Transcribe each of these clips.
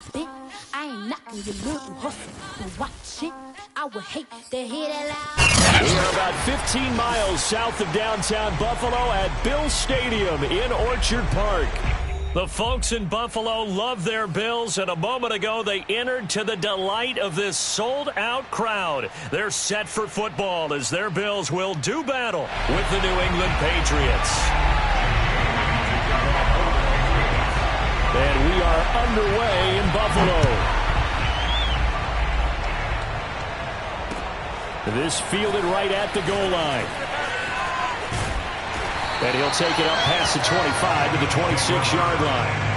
I ain't knocking your little hustle, but watch it. I would hate to hear that loud. We are about 15 miles south of downtown Buffalo at Bills Stadium in Orchard Park. The folks in Buffalo love their Bills, and a moment ago they entered to the delight of this sold-out crowd. They're set for football as their Bills will do battle with the New England Patriots. And we are underway in Buffalo. This fielded right at the goal line. And he'll take it up past the 25 to the 26-yard line.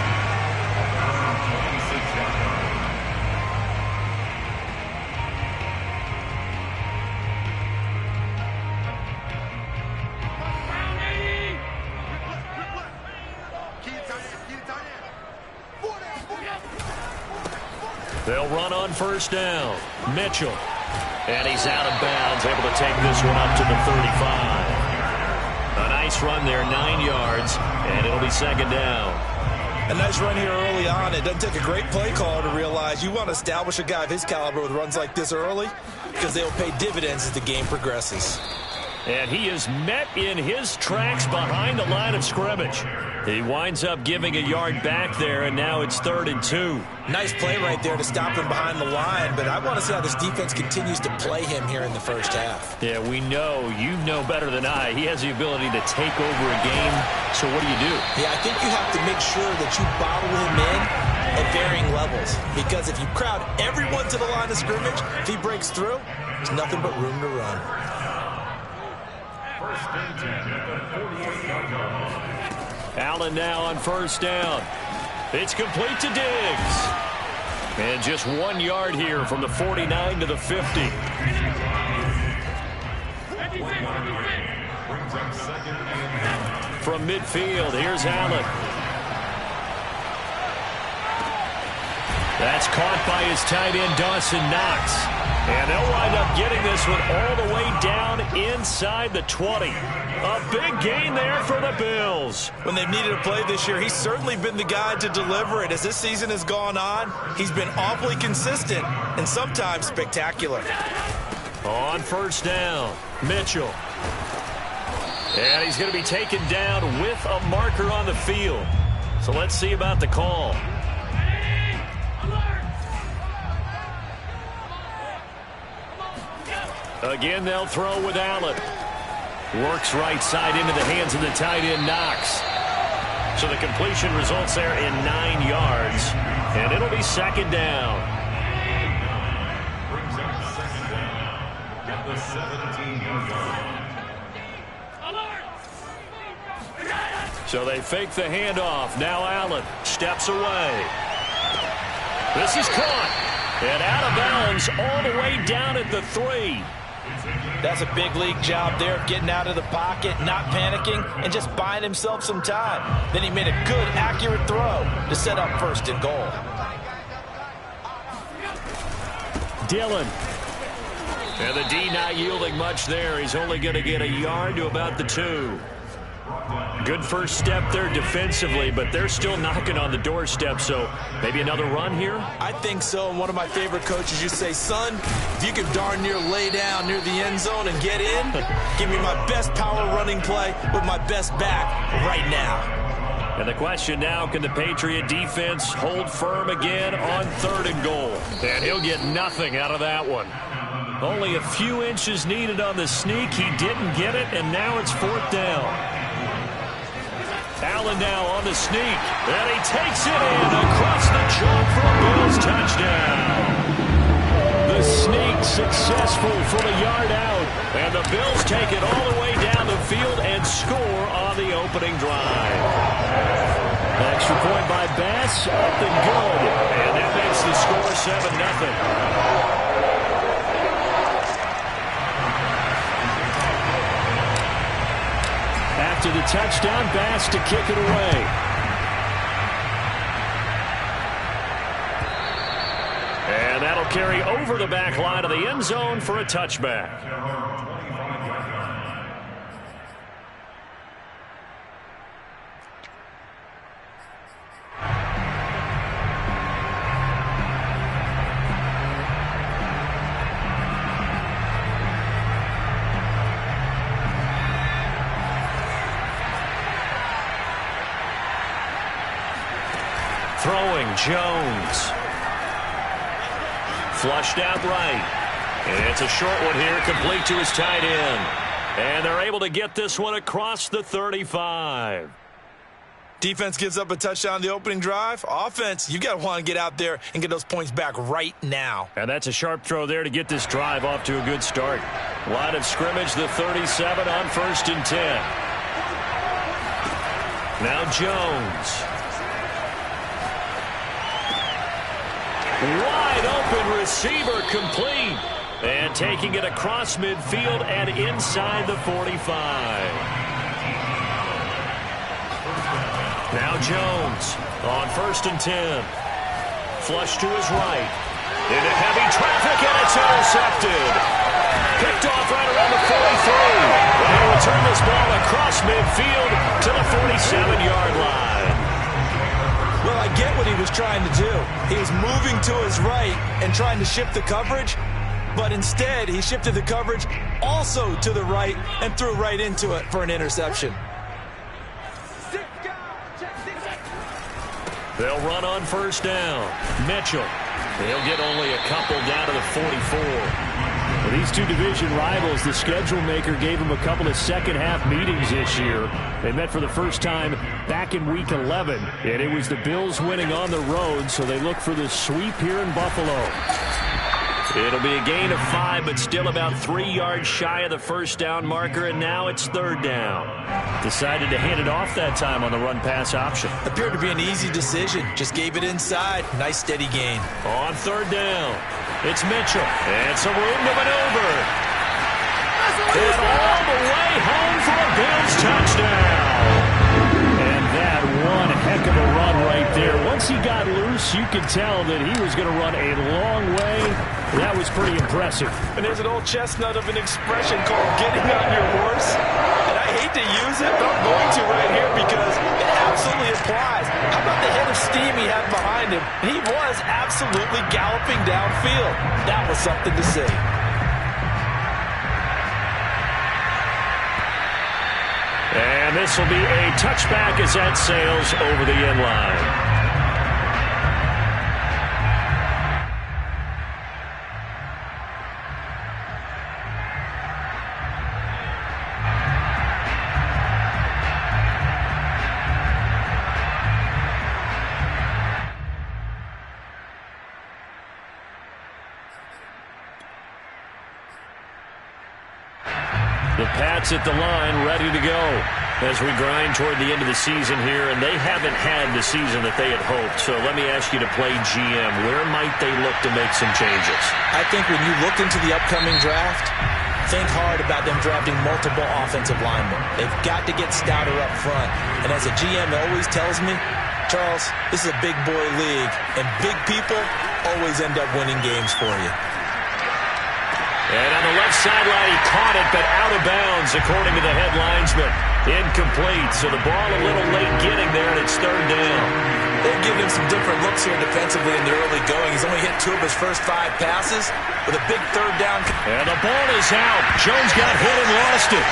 They'll run on first down. Mitchell. And he's out of bounds, able to take this one up to the 35. A nice run there, 9 yards, and it'll be second down. A nice run here early on. It doesn't take a great play caller to realize you want to establish a guy of his caliber with runs like this early because they'll pay dividends as the game progresses. And he is met in his tracks behind the line of scrimmage. He winds up giving a yard back there, and now it's 3rd and 2. Nice play right there to stop him behind the line, but I want to see how this defense continues to play him here in the first half. Yeah, we know, you know better than I, he has the ability to take over a game. So what do you do? Yeah, I think you have to make sure that you bottle him in at varying levels, because if you crowd everyone to the line of scrimmage, if he breaks through, there's nothing but room to run. Allen now on first down. It's complete to Diggs. And just 1 yard here from the 49 to the 50. From midfield, here's Allen. That's caught by his tight end, Dawson Knox. And they'll wind up getting this one all the way down inside the 20. A big gain there for the Bills. When they've needed a play this year, he's certainly been the guy to deliver it. As this season has gone on, he's been awfully consistent and sometimes spectacular. On first down, Mitchell. And he's going to be taken down with a marker on the field. So let's see about the call. Again, they'll throw with Allen. Works right side into the hands of the tight end, Knox. So the completion results there in 9 yards. And it'll be second down. Brings up second down at the 17-yard line. So they fake the handoff. Now Allen steps away. This is caught. And out of bounds all the way down at the 3. That's a big league job there of getting out of the pocket, not panicking, and just buying himself some time. Then he made a good, accurate throw to set up first and goal. Dillon. And the D not yielding much there. He's only going to get a yard to about the 2. Good first step there defensively, but they're still knocking on the doorstep, so maybe another run here? I think so, and one of my favorite coaches used to say, son, if you can darn near lay down near the end zone and get in, give me my best power running play with my best back right now. And the question now, can the Patriot defense hold firm again on 3rd and goal? And he'll get nothing out of that one. Only a few inches needed on the sneak. He didn't get it, and now it's 4th down. Allen now on the sneak, and he takes it in across the chalk for a Bills touchdown. The sneak successful from a yard out, and the Bills take it all the way down the field and score on the opening drive. Extra point by Bass, up and good, and that makes the score 7-0. After the touchdown, Bass to kick it away. And that'll carry over the back line of the end zone for a touchback. Jones. Flushed out right. And it's a short one here, complete to his tight end. And they're able to get this one across the 35. Defense gives up a touchdown on the opening drive. Offense, you got to want to get out there and get those points back right now. And that's a sharp throw there to get this drive off to a good start. Line of scrimmage, the 37 on 1st and 10. Now Jones. Wide open receiver, complete. And taking it across midfield and inside the 45. Now Jones on 1st and 10. Flush to his right. Into heavy traffic, and it's intercepted. Picked off right around the 43. And he'll return this ball across midfield to the 47-yard line. Well, I get what he was trying to do. He was moving to his right and trying to shift the coverage, but instead he shifted the coverage also to the right and threw right into it for an interception. They'll run on 1st down. Mitchell. They'll get only a couple down to the 44. Well, these two division rivals, the schedule maker gave them a couple of second-half meetings this year. They met for the first time back in Week 11, and it was the Bills winning on the road, so they look for the sweep here in Buffalo. It'll be a gain of 5, but still about 3 yards shy of the 1st down marker, and now it's 3rd down. Decided to hand it off that time on the run-pass option. Appeared to be an easy decision. Just gave it inside. Nice steady gain. On 3rd down, it's Mitchell. And some room to maneuver. And all the way home for a Bills touchdown. And that one heck of a run right there. Once he got loose, you could tell that he was going to run a long way. That was pretty impressive. And there's an old chestnut of an expression called getting on your horse. And I hate to use it, but I'm going to right here because it absolutely applies. How about the head of steam he had behind him? He was absolutely galloping downfield. That was something to see. And this will be a touchback as that sails over the end line. The Pats at the line, ready to go as we grind toward the end of the season here, and they haven't had the season that they had hoped. So let me ask you to play GM. Where might they look to make some changes? I think when you look into the upcoming draft, think hard about them drafting multiple offensive linemen. They've got to get stouter up front. And as a GM always tells me, Charles, this is a big boy league, and big people always end up winning games for you. And on the left sideline, he caught it, but out of bounds, according to the head linesman. Incomplete, so the ball a little late getting there, and it's 3rd down. They've given him some different looks here defensively in the early going. He's only hit 2 of his first 5 passes with a big 3rd down. And the ball is out. Jones got hit and lost it.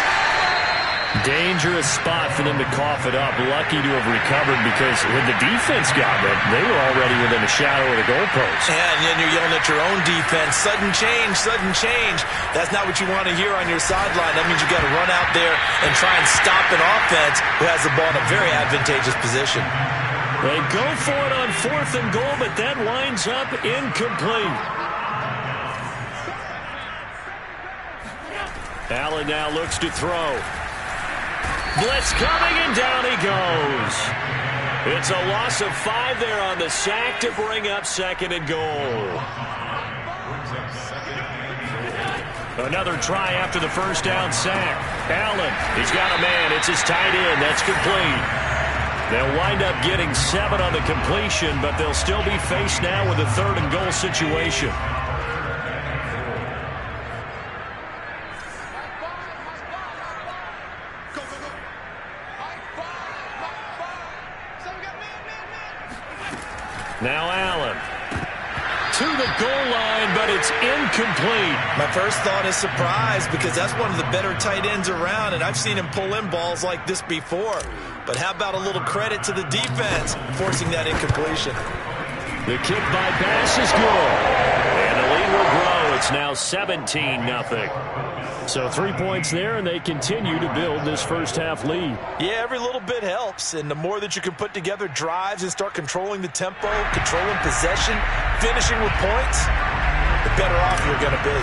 Dangerous spot for them to cough it up. Lucky to have recovered because when the defense got it, they were already within a shadow of the goalpost. And then you're yelling at your own defense. Sudden change, sudden change. That's not what you want to hear on your sideline. That means you got to run out there and try and stop an offense who has the ball in a very advantageous position. They go for it on 4th and goal, but that winds up incomplete. Allen now looks to throw. Blitz coming, and down he goes. It's a loss of 5 there on the sack to bring up 2nd and goal. Another try after the 1st down sack. Allen, he's got a man. It's his tight end. That's complete. They'll wind up getting 7 on the completion, but they'll still be faced now with a 3rd and goal situation. Now Allen to the goal line, but it's incomplete. My first thought is surprise because that's one of the better tight ends around, and I've seen him pull in balls like this before. But how about a little credit to the defense forcing that incompletion? The kick by Bass is good. And the lead will grow. It's now 17-0. So 3 points there, and they continue to build this first-half lead. Yeah, every little bit helps, and the more that you can put together drives and start controlling the tempo, controlling possession, finishing with points, the better off you're going to be.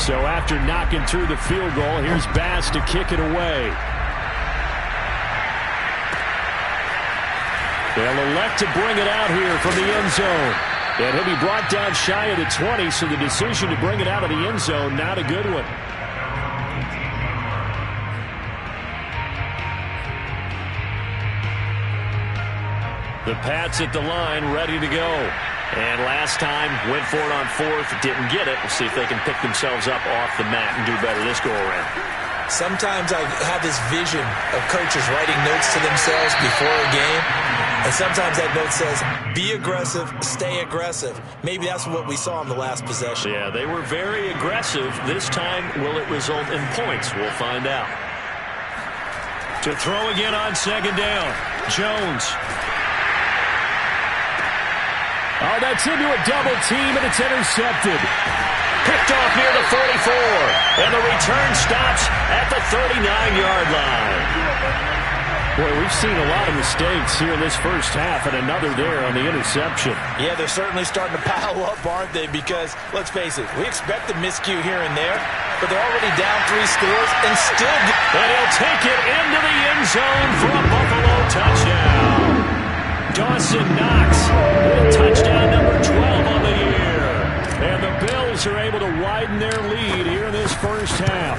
So after knocking through the field goal, here's Bass to kick it away. They'll elect to bring it out here from the end zone. And he'll be brought down shy of the 20, so the decision to bring it out of the end zone, not a good one. The Pats at the line, ready to go. And last time, went for it on fourth, didn't get it. We'll see if they can pick themselves up off the mat and do better this go-around. Sometimes I have this vision of coaches writing notes to themselves before a game, and sometimes that note says, be aggressive, stay aggressive. Maybe that's what we saw in the last possession. Yeah, they were very aggressive. This time, will it result in points? We'll find out. To throw again on second down, Jones. Oh, that's into a double team, and it's intercepted. Picked off near the 44, and the return stops at the 39-yard line. Boy, we've seen a lot of mistakes here in this first half, and another there on the interception. Yeah, they're certainly starting to pile up, aren't they? Because, let's face it, we expect a miscue here and there, but they're already down 3 scores and still... And he'll take it into the end zone for a Buffalo touchdown. Dawson Knox with touchdown number 12 on the year. And the Bills are able to widen their lead here in this first half.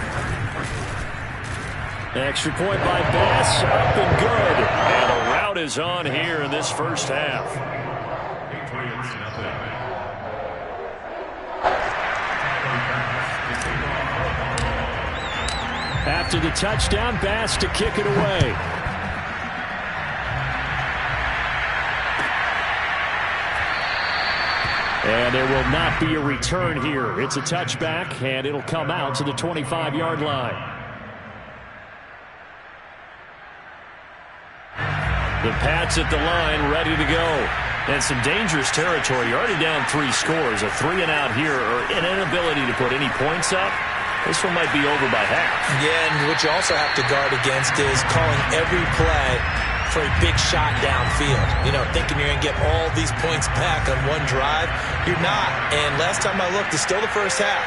Extra point by Bass, up and good. And the route is on here in this first half. After the touchdown, Bass to kick it away. And there will not be a return here. It's a touchback, and it'll come out to the 25-yard line. The Pats at the line, ready to go. And some dangerous territory. You're already down 3 scores. A 3-and-out here, or an inability to put any points up. This one might be over by half. Yeah, and what you also have to guard against is calling every play for a big shot downfield. You know, thinking you're going to get all these points back on one drive. You're not. And last time I looked, it's still the first half.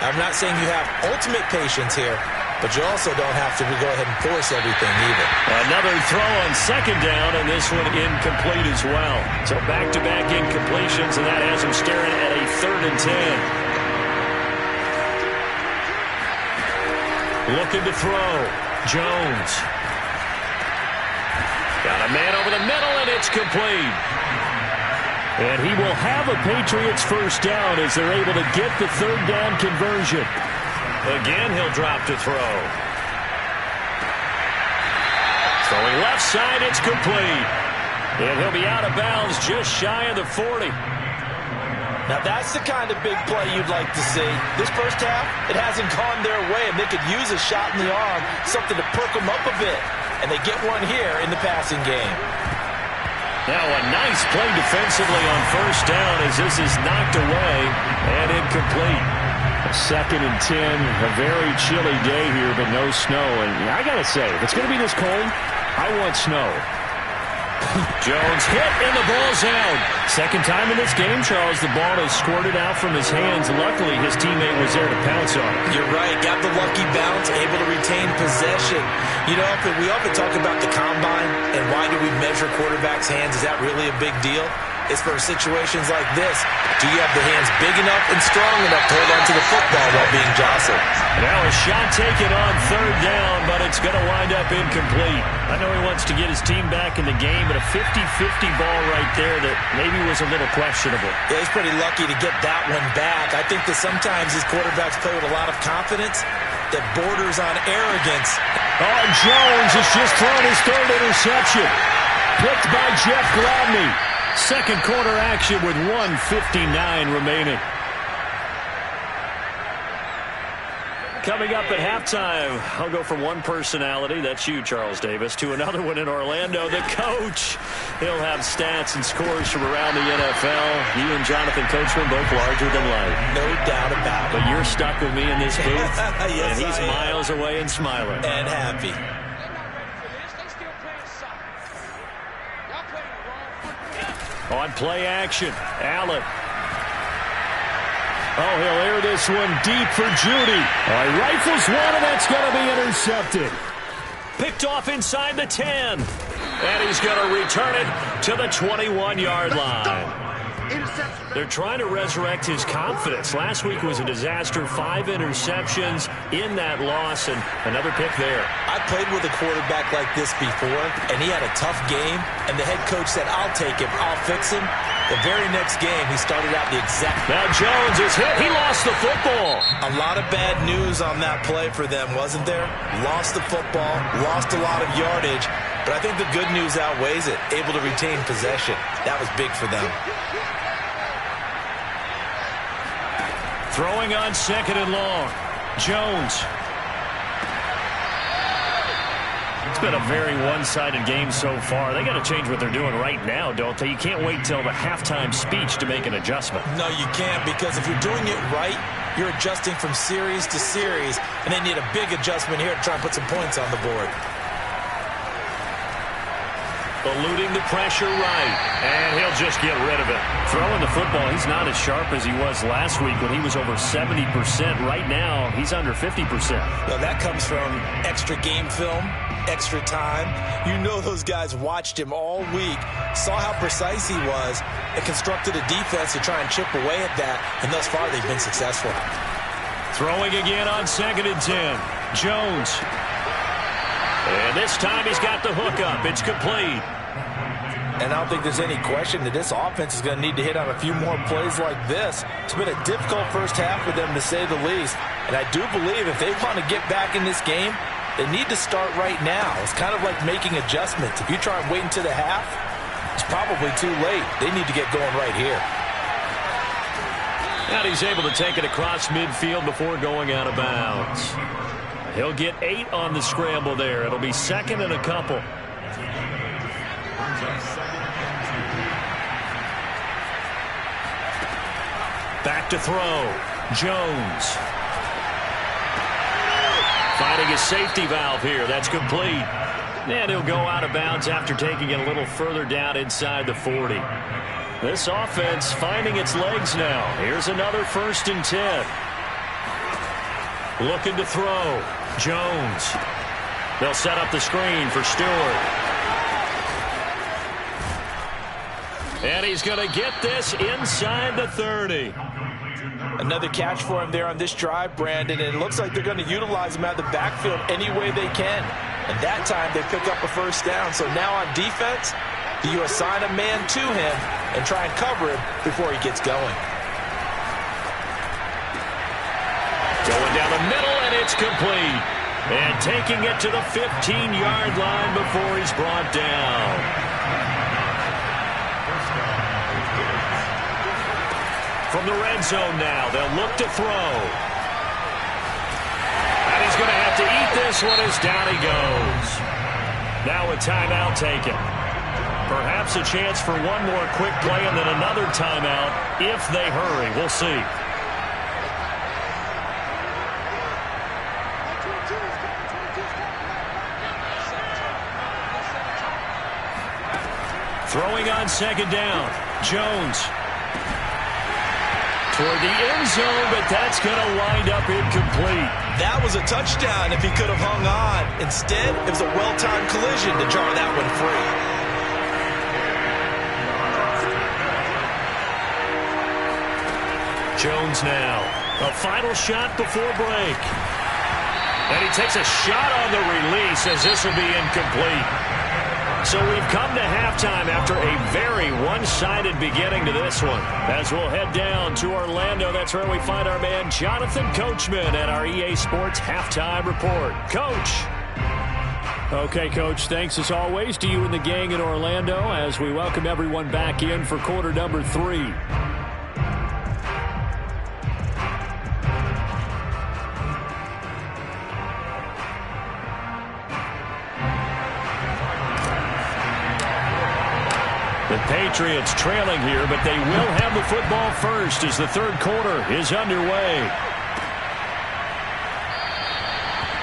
I'm not saying you have ultimate patience here, but you also don't have to go ahead and force everything either. Another throw on second down, and this one incomplete as well. So back-to-back incompletions, and that has him staring at a 3rd and 10. Looking to throw. Jones. Got a man over the middle, and it's complete. And he will have a Patriots first down as they're able to get the 3rd down conversion. Again, he'll drop to throw. Throwing left side, it's complete. And he'll be out of bounds just shy of the 40. Now that's the kind of big play you'd like to see. This first half, it hasn't gone their way, and they could use a shot in the arm, something to perk them up a bit. And they get one here in the passing game. Now a nice play defensively on first down as this is knocked away and incomplete. 2nd and 10, a very chilly day here, but no snow. And I got to say, if it's going to be this cold, I want snow. Jones hit and the ball's out. Second time in this game, Charles, the ball has squirted out from his hands. Luckily, his teammate was there to pounce on it. You're right. Got the lucky bounce, able to retain possession. You know, we often talk about the combine and why do we measure quarterbacks' hands. Is that really a big deal? It's for situations like this. Do you have the hands big enough and strong enough to hold on to the football while being jostled? Now a shot taken on 3rd down, but it's going to wind up incomplete. I know he wants to get his team back in the game, but a 50-50 ball right there that maybe was a little questionable. Yeah, he's pretty lucky to get that one back. I think that sometimes these quarterbacks play with a lot of confidence that borders on arrogance. Oh, Jones has just thrown his 3rd interception. Picked by Jeff Gladney. Second quarter action with 1:59 remaining. Coming up at halftime, I'll go from one personality, that's you, Charles Davis, to another one in Orlando, the coach. He'll have stats and scores from around the NFL. You and Jonathan Coachman both larger than life. No doubt about it. But you're stuck with me in this booth, yes, and he's miles away and smiling. And happy. On play action, Allen. Oh, he'll air this one deep for Judy. He rifles one, and that's going to be intercepted. Picked off inside the 10. And he's going to return it to the 21-yard line. They're trying to resurrect his confidence. Last week was a disaster. 5 interceptions in that loss, and another pick there. I played with a quarterback like this before, and he had a tough game, and the head coach said, I'll take him, I'll fix him. The very next game, he started out the exact... Now Jones is hit. He lost the football. A lot of bad news on that play for them, wasn't there? Lost the football, lost a lot of yardage, but I think the good news outweighs it. Able to retain possession. That was big for them. Throwing on 2nd and long. Jones. It's been a very one-sided game so far. They got to change what they're doing right now, don't they? You can't wait till the halftime speech to make an adjustment. No, you can't, because if you're doing it right, you're adjusting from series to series, and they need a big adjustment here to try and put some points on the board. Eluding the pressure right, and he'll just get rid of it. Throwing the football, he's not as sharp as he was last week when he was over 70%. Right now, he's under 50%. Well, that comes from extra game film, extra time. You know those guys watched him all week, saw how precise he was, and constructed a defense to try and chip away at that, and thus far they've been successful. Throwing again on 2nd and 10. Jones. And this time he's got the hook up. It's complete. And I don't think there's any question that this offense is going to need to hit on a few more plays like this. It's been a difficult first half for them, to say the least. And I do believe if they want to get back in this game, they need to start right now. It's kind of like making adjustments. If you try and wait until the half, it's probably too late. They need to get going right here. And he's able to take it across midfield before going out of bounds. He'll get 8 on the scramble there. It'll be 2nd and a couple. Back to throw. Jones. Finding his safety valve here. That's complete. And he'll go out of bounds after taking it a little further down inside the 40. This offense finding its legs now. Here's another 1st and 10. Looking to throw. Jones. They'll set up the screen for Stewart. And he's going to get this inside the 30. Another catch for him there on this drive, Brandon, and it looks like they're going to utilize him out of the backfield any way they can. And that time they pick up a 1st down. So now on defense, do you assign a man to him and try and cover him before he gets going? Going down the middle, and it's complete. And taking it to the 15-yard line before he's brought down. From the red zone now, they'll look to throw. And he's going to have to eat this one as down he goes. Now a timeout taken. Perhaps a chance for one more quick play and then another timeout if they hurry. We'll see. Throwing on 2nd down. Jones. Toward the end zone, but that's going to wind up incomplete. That was a touchdown if he could have hung on. Instead, it was a well-timed collision to jar that one free. Jones now. A final shot before break. And he takes a shot on the release as this will be incomplete. So we've come to halftime after a very one-sided beginning to this one. As we'll head down to Orlando, that's where we find our man Jonathan Coachman at our EA Sports Halftime Report. Coach. Okay, Coach, thanks as always to you and the gang in Orlando as we welcome everyone back in for quarter number 3. Patriots trailing here, but they will have the football first as the third quarter is underway.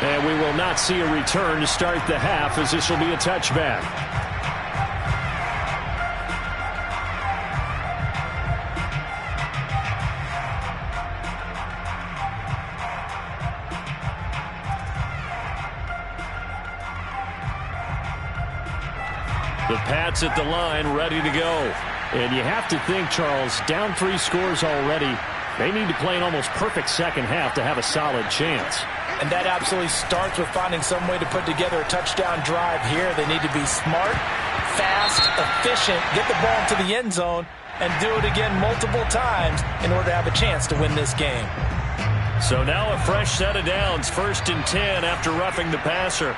And we will not see a return to start the half, as this will be a touchback. The Pats at the line, ready to go. And you have to think, Charles, down 3 scores already. They need to play an almost perfect second half to have a solid chance. And that absolutely starts with finding some way to put together a touchdown drive here. They need to be smart, fast, efficient, get the ball into the end zone, and do it again multiple times in order to have a chance to win this game. So now a fresh set of downs, 1st and 10 after roughing the passer.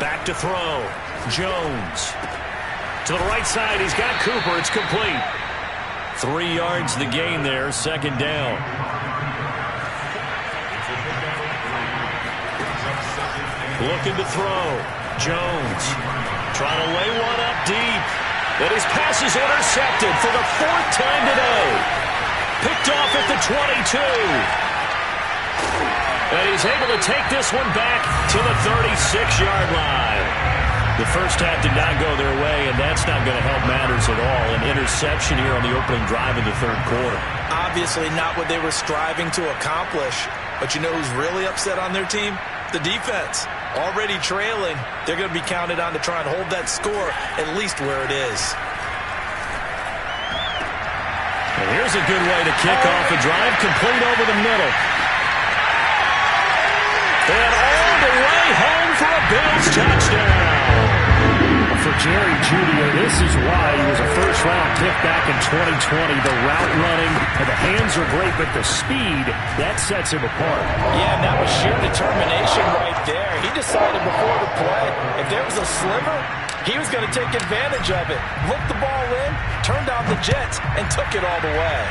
Back to throw. Jones. To the right side, he's got Cooper. It's complete. 3 yards the gain there, 2nd down. Looking to throw. Jones. Trying to lay one up deep. And his pass is intercepted for the 4th time today. Picked off at the 22. And he's able to take this one back to the 36-yard line. The first half did not go their way, and that's not going to help matters at all. An interception here on the opening drive of the third quarter. Obviously not what they were striving to accomplish. But you know who's really upset on their team? The defense. Already trailing. They're going to be counted on to try and hold that score at least where it is. And here's a good way to kick off a drive, complete over the middle. And all the way home for a Bills touchdown. For Jerry Jeudy, this is why he was a first-round pick back in 2020. The route running, and the hands are great, but the speed, that sets him apart. Yeah, and that was sheer determination right there. He decided before the play, if there was a sliver, he was going to take advantage of it. Looked the ball in, turned on the Jets, and took it all the way.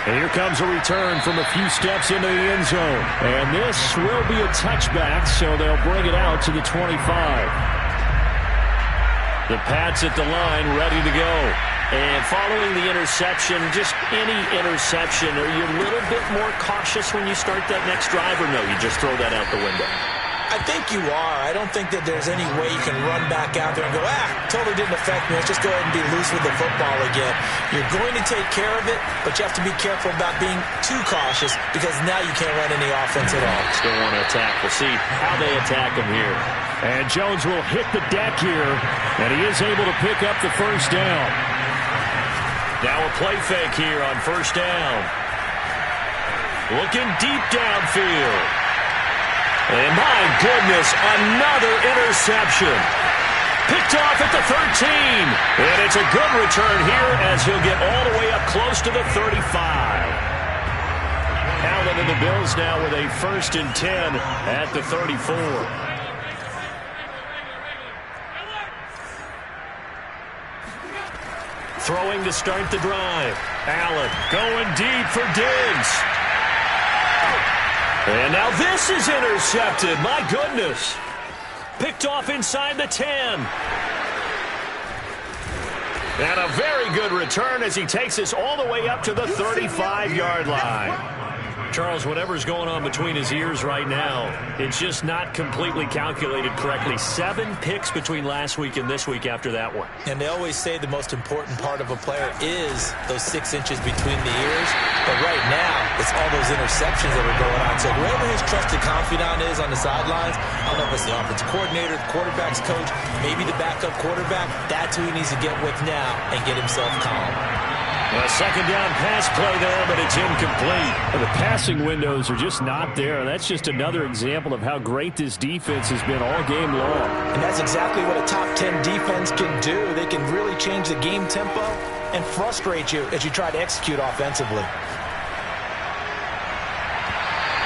And here comes a return from a few steps into the end zone. And this will be a touchback, so they'll bring it out to the 25. The Pats at the line, ready to go. And following the interception, just any interception, are you a little bit more cautious when you start that next drive, or no, you just throw that out the window? I think you are. I don't think that there's any way you can run back out there and go, totally didn't affect me. Let's just go ahead and be loose with the football again. You're going to take care of it, but you have to be careful about being too cautious because now you can't run any offense at all. Still want to attack. We'll see how they attack him here. And Jones will hit the deck here, and he is able to pick up the first down. Now a play fake here on 1st down. Looking deep downfield. And my goodness, another interception. Picked off at the 13. And it's a good return here as he'll get all the way up close to the 35. Allen and the Bills now with a 1st and 10 at the 34. Throwing to start the drive. Allen going deep for Diggs. And now this is intercepted. My goodness. Picked off inside the 10. And a very good return as he takes us all the way up to the 35-yard line. Charles, whatever's going on between his ears right now, it's just not completely calculated correctly. 7 picks between last week and this week after that one. And they always say the most important part of a player is those 6 inches between the ears. But right now, it's all those interceptions that are going on. So whoever his trusted confidant is on the sidelines, I don't know if it's the offensive coordinator, the quarterback's coach, maybe the backup quarterback, that's who he needs to get with now and get himself calm. A 2nd down pass play there, but it's incomplete. The passing windows are just not there. That's just another example of how great this defense has been all game long. And that's exactly what a top 10 defense can do. They can really change the game tempo and frustrate you as you try to execute offensively.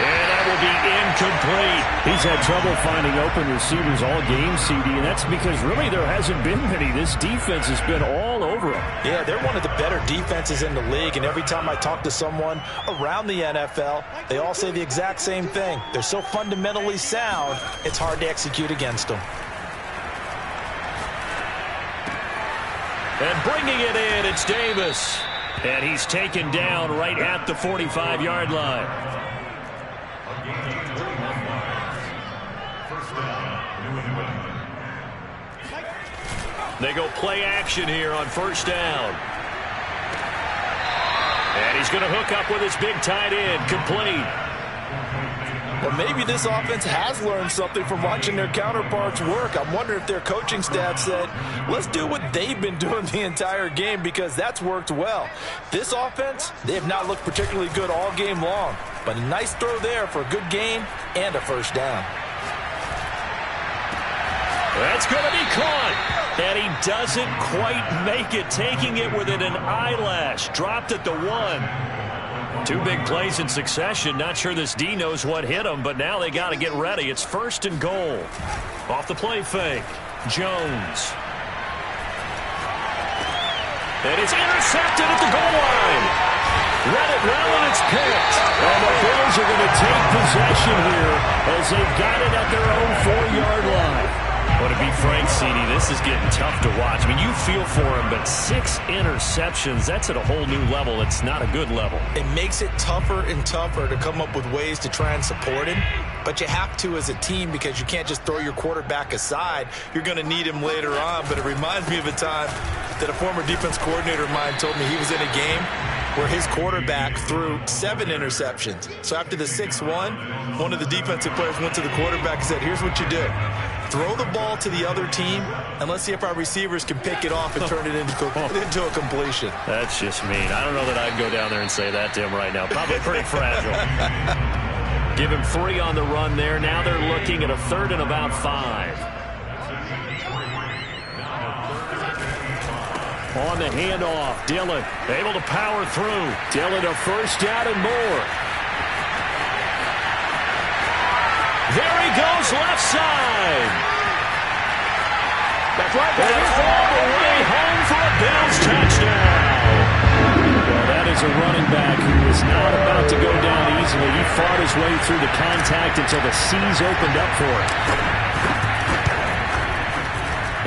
And that will be incomplete. He's had trouble finding open receivers all game, CD, and that's because really there hasn't been many. This defense has been all over him. Yeah, they're one of the better defenses in the league, and every time I talk to someone around the NFL, they all say the exact same thing. They're so fundamentally sound, it's hard to execute against them. And bringing it in, it's Davis. And he's taken down right at the 45-yard line. They go play action here on first down. And he's going to hook up with his big tight end, complete. Well, maybe this offense has learned something from watching their counterparts work. I'm wondering if their coaching staff said, let's do what they've been doing the entire game, because that's worked well. This offense, they have not looked particularly good all game long, but a nice throw there for a good gain and a first down. That's going to be caught. And he doesn't quite make it, taking it within an eyelash. Dropped at the 1. 2 big plays in succession. Not sure this D knows what hit him, but now they got to get ready. It's first and goal. Off the play fake. Jones. And it's intercepted at the goal line. Read it well, and it's picked. And the Bills are going to take possession here as they've got it at their own 4-yard line. Well, to be frank, CD, this is getting tough to watch. I mean, you feel for him, but 6 interceptions, that's at a whole new level. It's not a good level. It makes it tougher and tougher to come up with ways to try and support him, but you have to as a team, because you can't just throw your quarterback aside. You're going to need him later on, but it reminds me of a time that a former defense coordinator of mine told me he was in a game where his quarterback threw 7 interceptions. So after the 6-1, one of the defensive players went to the quarterback and said, here's what you do. Throw the ball to the other team, and let's see if our receivers can pick it off and turn it into a completion. That's just mean. I don't know that I'd go down there and say that to him right now. Probably pretty fragile. Give him 3 on the run there. Now they're looking at a 3rd and about 5. On the handoff, Dillon able to power through. Dillon a first down and more. There he goes, left side. That's right, baby. All the way home for a Bills touchdown. Well, that is a running back who is not about to go down easily. He fought his way through the contact until the seas opened up for him.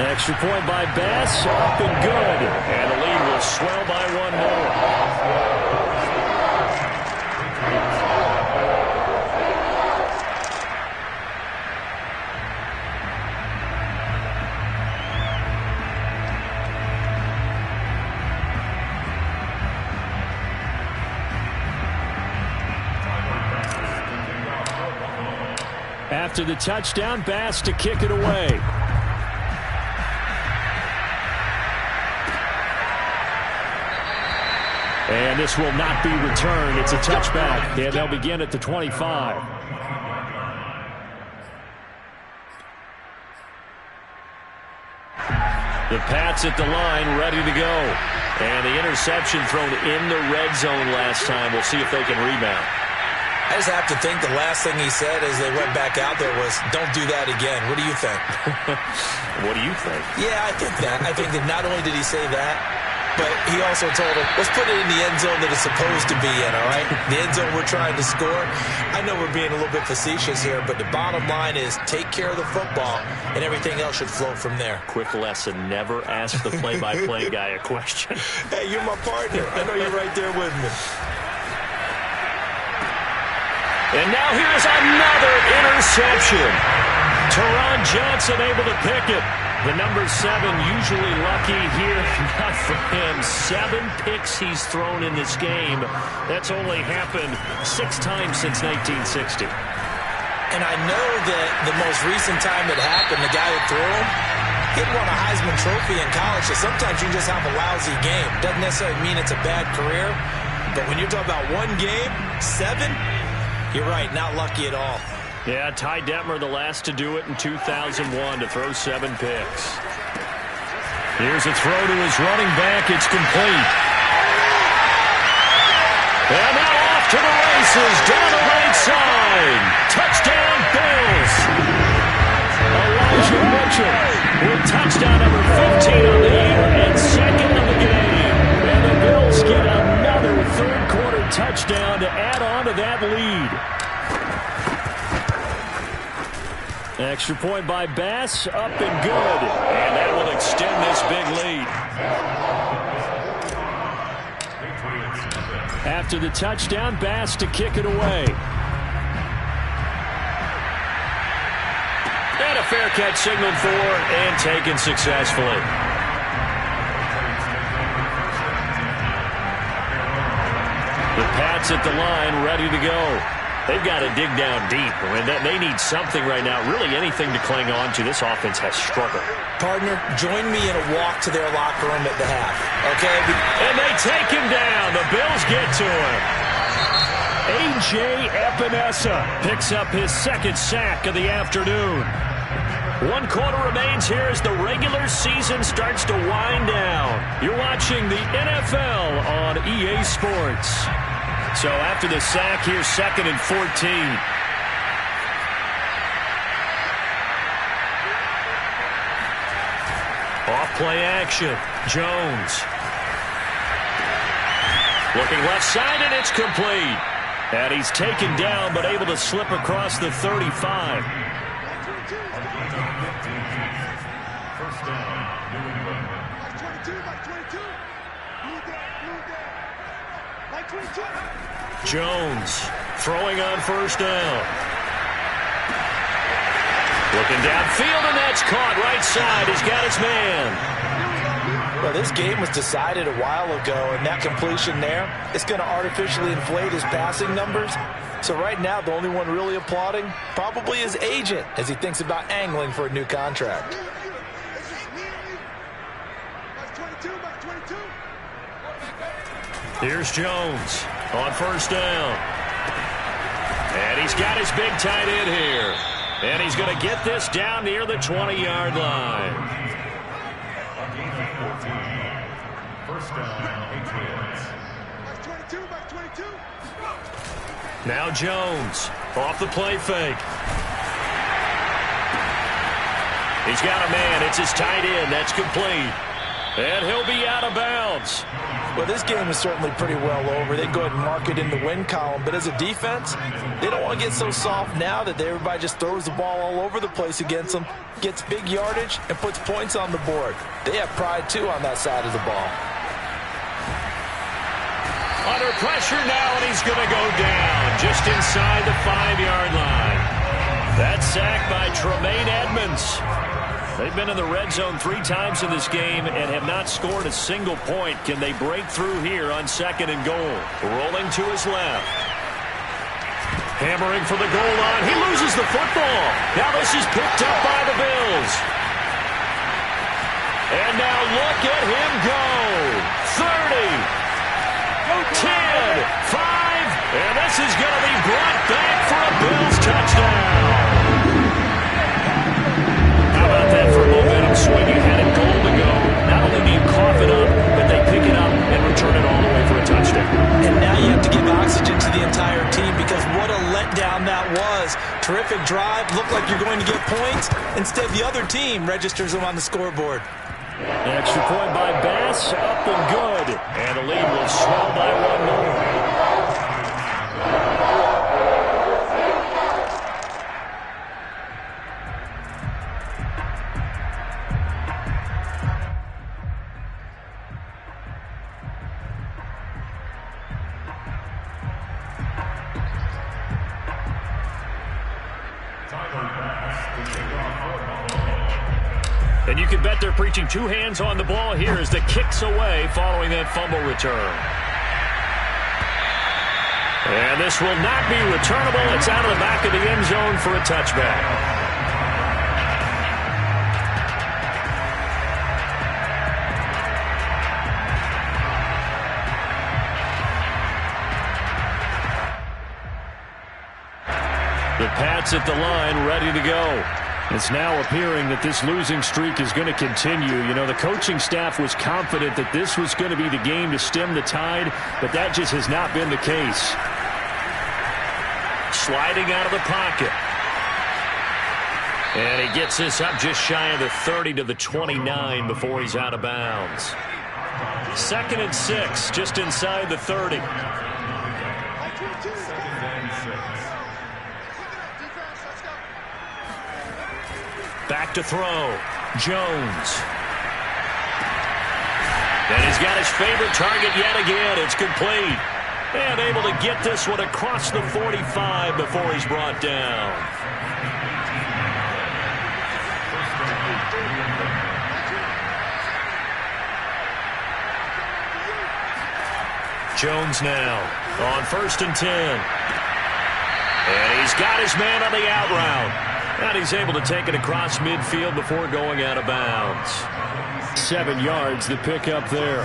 Extra point by Bass, up and good. And the lead will swell by 1 more. After the touchdown, Bass to kick it away. And this will not be returned. It's a touchback. And they'll begin at the 25. The Pats at the line, ready to go. And the interception thrown in the red zone last time. We'll see if they can rebound. I just have to think the last thing he said as they went back out there was, don't do that again. What do you think? What do you think? Yeah, I think that. I think that not only did he say that, but he also told him, let's put it in the end zone that it's supposed to be in, all right? The end zone we're trying to score. I know we're being a little bit facetious here, but the bottom line is take care of the football, and everything else should flow from there. Quick lesson, never ask the play-by-play guy a question. Hey, you're my partner. I know you're right there with me. And now here's another interception. Teron Johnson able to pick it. The number 7 usually lucky here. Not for him. 7 picks he's thrown in this game. That's only happened 6 times since 1960. And I know that the most recent time it happened, the guy who threw him, he'd won a Heisman Trophy in college, so sometimes you just have a lousy game. Doesn't necessarily mean it's a bad career, but when you're talking about 1 game, 7, you're right, not lucky at all. Yeah, Ty Detmer the last to do it in 2001 to throw 7 picks. Here's a throw to his running back. It's complete. And now off to the races down the right side. Touchdown, Bills. Elijah Mitchell with touchdown number 15 on the year and second of the game. And the Bills get another third-quarter touchdown to add on to that lead. Extra point by Bass, up and good. And that will extend this big lead. After the touchdown, Bass to kick it away. And a fair catch signaled for and taken successfully. The Pats at the line, ready to go. They've got to dig down deep. I mean, they need something right now, really anything to cling on to. This offense has struggled. Partner, join me in a walk to their locker room at the half, okay? And they take him down. The Bills get to him. A.J. Epinesa picks up his second sack of the afternoon. 1 quarter remains here as the regular season starts to wind down. You're watching the NFL on EA Sports. So after the sack, here's 2nd and 14. Off play action. Jones. Looking left side, and it's complete. And he's taken down, but able to slip across the 35. First down, New England. By 22. Jones throwing on first down. Looking downfield, and that's caught right side. He's got his man. Well, this game was decided a while ago, and that completion there is going to artificially inflate his passing numbers. So right now, the only one really applauding probably his agent as he thinks about angling for a new contract. Here's Jones on first down. And he's got his big tight end here. And he's going to get this down near the 20-yard line. First down, Patriots. Now Jones off the play fake. He's got a man. It's his tight end. That's complete. And he'll be out of bounds. Well, this game is certainly pretty well over. They go ahead and mark it in the win column. But as a defense, they don't want to get so soft now that everybody just throws the ball all over the place against them, gets big yardage, and puts points on the board. They have pride, too, on that side of the ball. Under pressure now, and he's going to go down just inside the 5-yard line. That's sacked by Tremaine Edmonds. They've been in the red zone 3 times in this game and have not scored a single point. Can they break through here on 2nd and goal? Rolling to his left. Hammering for the goal line. He loses the football. Now this is picked up by the Bills. And now look at him go. 30, 10, 5, and this is going to be brought back for a Bills touchdown. How about that for a momentum swing? You had it goal to go. Not only do you cough it up, but they pick it up and return it all the way for a touchdown. And now you have to give oxygen to the entire team because what a letdown that was. Terrific drive. Looked like you're going to get points. Instead, the other team registers them on the scoreboard. Extra point by Bass, up and good. And the lead will swell by 1 more. And you can bet they're preaching 2 hands on the ball here as the kick's away following that fumble return. And this will not be returnable. It's out of the back of the end zone for a touchback. The Pats at the line, ready to go. It's now appearing that this losing streak is going to continue. You know, the coaching staff was confident that this was going to be the game to stem the tide, but that just has not been the case. sliding out of the pocket. And he gets this up just shy of the 30 to the 29 before he's out of bounds. 2nd and 6, just inside the 30. Back to throw. Jones. And he's got his favorite target yet again. It's complete. And able to get this one across the 45 before he's brought down. Jones now on 1st and 10. And he's got his man on the out route. And he's able to take it across midfield before going out of bounds. 7 yards to pick up there.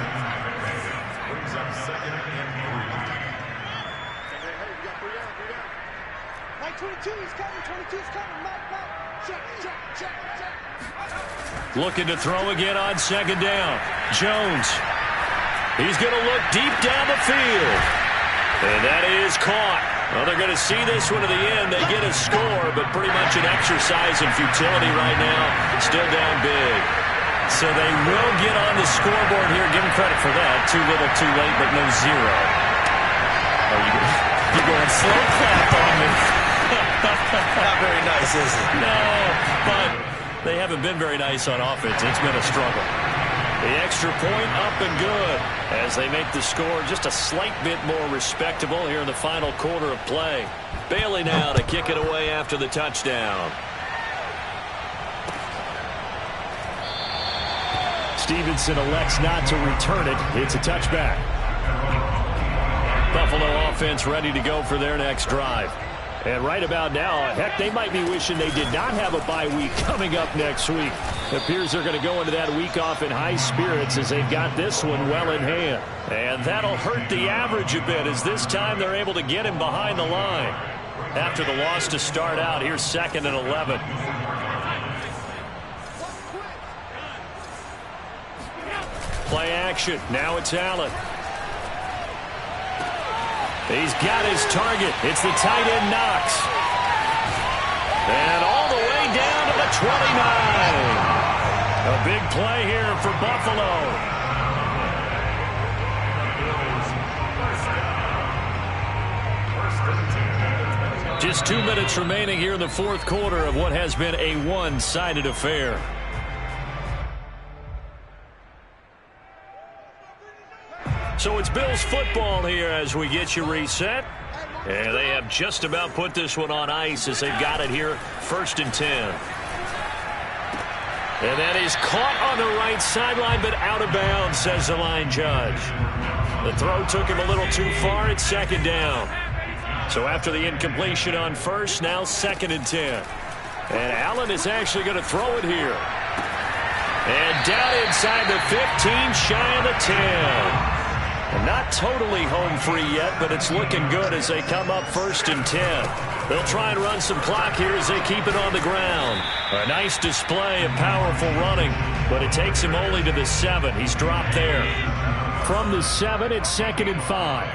Looking to throw again on 2nd down. Jones. He's going to look deep down the field. And that is caught. Well, they're going to see this one to the end. They get a score, but pretty much an exercise in futility right now. Still down big. So they will get on the scoreboard here. Give them credit for that. Too little, too late, but no zero. Oh, you're going slow clap on me. Not very nice, is it? No, but they haven't been very nice on offense. It's been a struggle. The extra point up and good as they make the score just a slight bit more respectable here in the final quarter of play. Bailey now to kick it away after the touchdown. Stevenson elects not to return it. It's a touchback. Buffalo offense ready to go for their next drive. And right about now, heck, they might be wishing they did not have a bye week coming up next week. It appears they're going to go into that week off in high spirits as they've got this one well in hand. And that'll hurt the average a bit as this time they're able to get him behind the line. After the loss to start out, here's 2nd and 11. Play action. Now it's Allen. He's got his target. It's the tight end Knox. And all the way down to the 29. A big play here for Buffalo. Just 2 minutes remaining here in the 4th quarter of what has been a one-sided affair. So it's Bills football here as we get you reset. And they have just about put this one on ice as they've got it here, 1st and 10. And that is caught on the right sideline, but out of bounds, says the line judge. The throw took him a little too far. It's 2nd down. So after the incompletion on 1st, now 2nd and 10. And Allen is actually going to throw it here. And down inside the 15, shy of the 10. Not totally home free yet, but it's looking good as they come up 1st and 10. They'll try and run some clock here as they keep it on the ground. A nice display of powerful running, but it takes him only to the 7. He's dropped there. From the 7, it's 2nd and 5.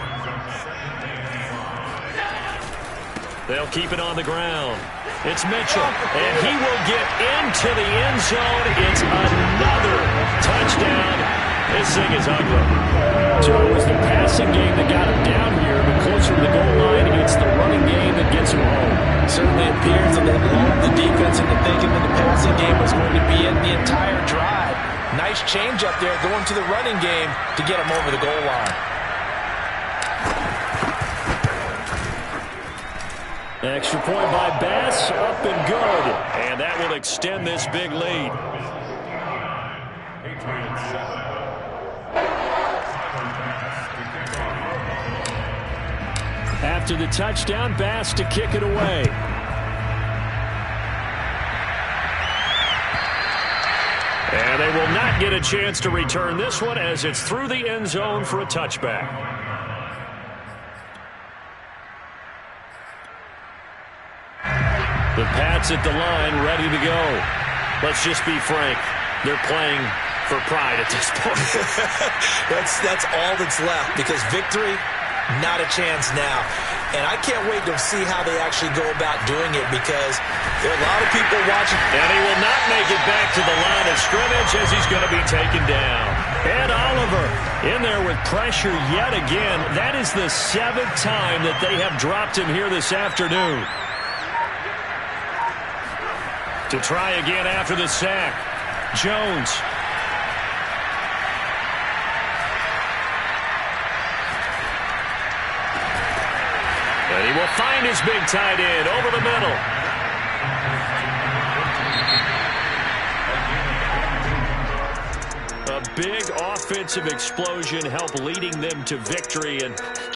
They'll keep it on the ground. It's Mitchell, and he will get into the end zone. It's another touchdown. This thing is ugly. So it was the passing game that got him down here, but closer to the goal line, it's the running game that gets him home. Certainly appears that they lulled the defense into thinking that the passing game was going to be in the entire drive. Nice change up there going to the running game to get him over the goal line. Extra point by Bass, up and good. And that will extend this big lead. After the touchdown, Bass to kick it away. And they will not get a chance to return this one as it's through the end zone for a touchback. The Pats at the line, ready to go. Let's just be frank. They're playing for pride at this point. That's all that's left, because victory Not a chance now. And I can't wait to see how they actually go about doing it because there are a lot of people watching. And he will not make it back to the line of scrimmage as he's going to be taken down. Ed Oliver in there with pressure yet again. That is the 7th time that they have dropped him here this afternoon. To try again after the sack, Jones. And he will find his big tight end over the middle. A big offensive explosion helped leading them to victory. And